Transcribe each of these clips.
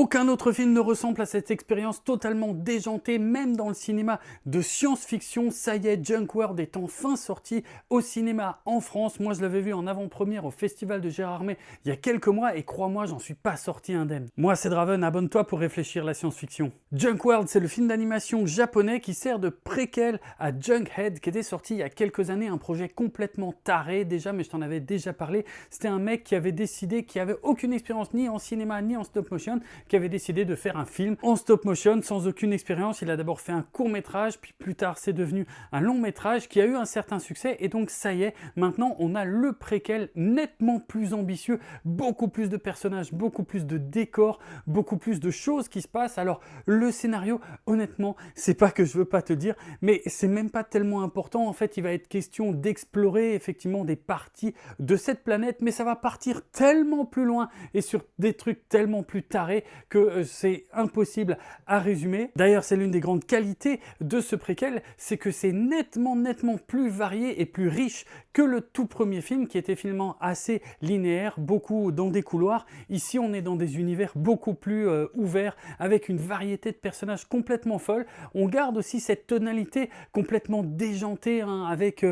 Aucun autre film ne ressemble à cette expérience totalement déjantée, même dans le cinéma de science-fiction. Ça y est, Junk World est enfin sorti au cinéma en France. Moi, je l'avais vu en avant-première au Festival de Gérardmer il y a quelques mois et crois-moi, j'en suis pas sorti indemne. Moi, c'est Draven, abonne-toi pour réfléchir la science-fiction. Junk World, c'est le film d'animation japonais qui sert de préquel à Junkhead, qui était sorti il y a quelques années, un projet complètement taré déjà, mais je t'en avais déjà parlé. C'était un mec qui avait décidé, qui avait aucune expérience ni en cinéma ni en stop motion, qui avait décidé de faire un film en stop motion sans aucune expérience. Il a d'abord fait un court métrage, puis plus tard c'est devenu un long métrage qui a eu un certain succès, et donc ça y est, maintenant on a le préquel nettement plus ambitieux, beaucoup plus de personnages, beaucoup plus de décors, beaucoup plus de choses qui se passent. Alors le scénario, honnêtement, c'est pas que je veux pas te dire, mais c'est même pas tellement important. En fait, il va être question d'explorer effectivement des parties de cette planète, mais ça va partir tellement plus loin et sur des trucs tellement plus tarés que c'est impossible à résumer. D'ailleurs, c'est l'une des grandes qualités de ce préquel, c'est que c'est nettement plus varié et plus riche que le tout premier film qui était finalement assez linéaire, beaucoup dans des couloirs. Ici, on est dans des univers beaucoup plus ouverts, avec une variété de personnages complètement folle. On garde aussi cette tonalité complètement déjantée, hein, avec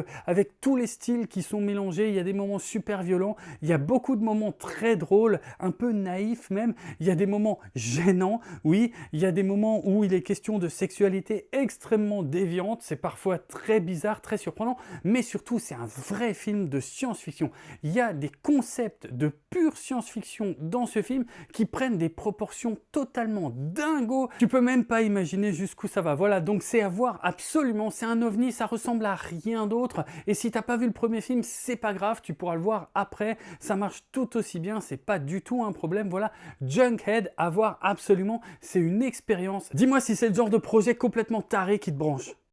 tous les styles qui sont mélangés. Il y a des moments super violents, il y a beaucoup de moments très drôles, un peu naïfs même, il y a des moments gênants, oui, il y a des moments où il est question de sexualité extrêmement déviante, c'est parfois très bizarre, très surprenant, mais surtout c'est un vrai film de science-fiction. Il y a des concepts de pure science-fiction dans ce film qui prennent des proportions totalement dingo. Tu peux même pas imaginer jusqu'où ça va. Voilà, donc c'est à voir absolument, c'est un ovni, ça ressemble à rien d'autre, et si t'as pas vu le premier film, c'est pas grave, tu pourras le voir après, ça marche tout aussi bien, c'est pas du tout un problème. Voilà, Junkhead, à voir absolument, c'est une expérience. Dis-moi si c'est le genre de projet complètement taré qui te branche.